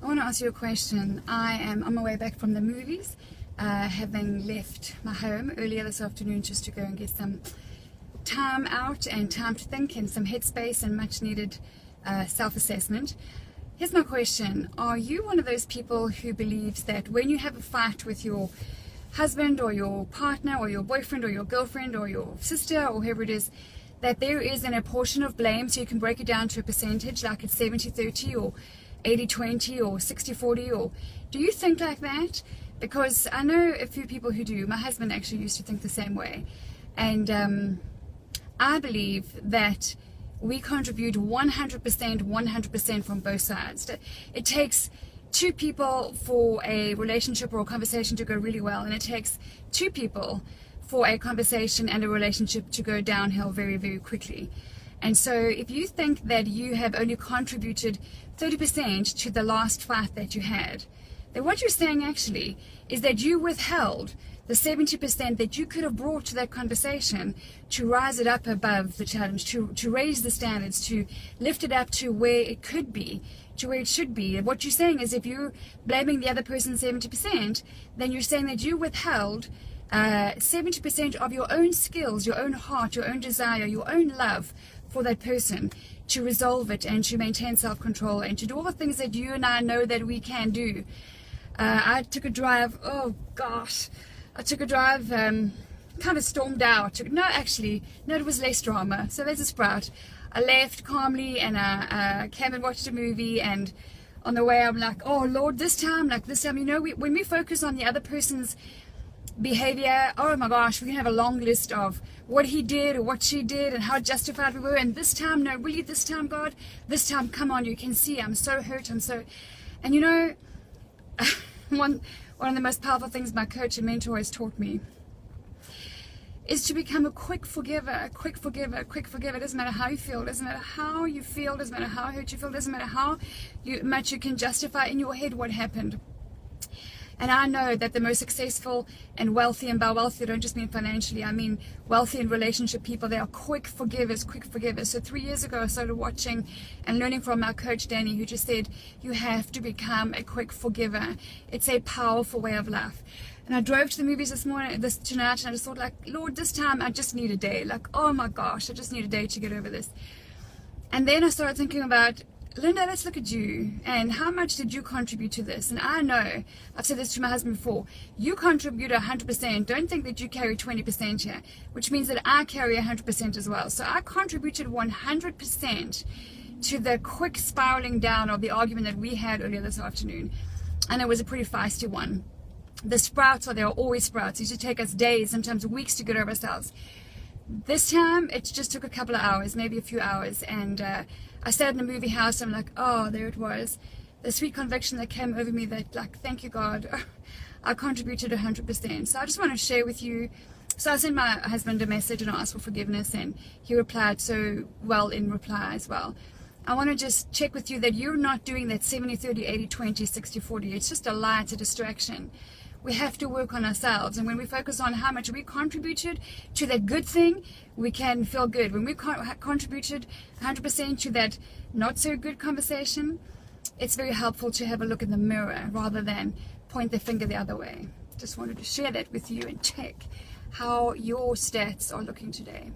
I want to ask you a question. I am on my way back from the movies, having left my home earlier this afternoon just to go and get some time out and time to think and some headspace and much needed self-assessment. Here's my question. Are you one of those people who believes that when you have a fight with your husband or your partner or your boyfriend or your girlfriend or your sister or whoever it is, that there is a portion of blame, so you can break it down to a percentage, like it's 70-30 or 80-20 or 60-40, or do you think like that? Because I know a few people who do. My husband actually used to think the same way, and I believe that we contribute 100% from both sides. It takes two people for a relationship or a conversation to go really well, and it takes two people for a conversation and a relationship to go downhill very, very quickly. And so if you think that you have only contributed 30% to the last fight that you had, then what you're saying actually is that you withheld the 70% that you could have brought to that conversation to rise it up above the challenge, to raise the standards, to lift it up to where it could be, to where it should be. And what you're saying is if you're blaming the other person 70%, then you're saying that you withheld 70% of your own skills, your own heart, your own desire, your own love for that person, to resolve it and to maintain self-control and to do all the things that you and I know that we can do. I took a drive, I took a drive, kind of stormed out. No, it was less drama, so there's a sprout. I left calmly and I came and watched a movie, and on the way I'm like, oh Lord, this time, you know, when we focus on the other person's behavior, oh my gosh, we can have a long list of what he did or what she did and how justified we were, and this time, no, really, this time, God, this time, come on, you can see I'm so hurt, and you know, one of the most powerful things my coach and mentor has taught me is to become a quick forgiver. It doesn't matter how you feel, it doesn't matter how you feel, it doesn't matter how hurt you feel, it doesn't matter how much you can justify in your head what happened. And I know that the most successful and wealthy, and by wealthy I don't just mean financially, I mean wealthy in relationship people, they are quick forgivers. So 3 years ago I started watching and learning from my coach Danny, who just said, you have to become a quick forgiver. It's a powerful way of life. And I drove to the movies tonight, and I just thought, like, Lord, this time I just need a day. Like, oh my gosh, I just need a day to get over this. And then I started thinking about, Linda, let's look at you, and how much did you contribute to this? And I know, I've said this to my husband before, you contribute 100%. Don't think that you carry 20% here, which means that I carry 100% as well. So I contributed 100% to the quick spiraling down of the argument that we had earlier this afternoon, and it was a pretty feisty one. The sprouts there are always sprouts. It used to take us days, sometimes weeks to get over ourselves. This time, it just took a couple of hours, maybe a few hours, and I sat in the movie house, and I'm like, oh, there it was. The sweet conviction that came over me that, like, thank you, God, I contributed 100%. So I just want to share with you. So I sent my husband a message and asked for forgiveness, and he replied so well in reply as well. I want to just check with you that you're not doing that 70-30, 80-20, 60-40. It's just a lie, it's a distraction. We have to work on ourselves, and when we focus on how much we contributed to that good thing, we can feel good. When we contributed 100% to that not so good conversation, it's very helpful to have a look in the mirror rather than point the finger the other way. Just wanted to share that with you and check how your stats are looking today.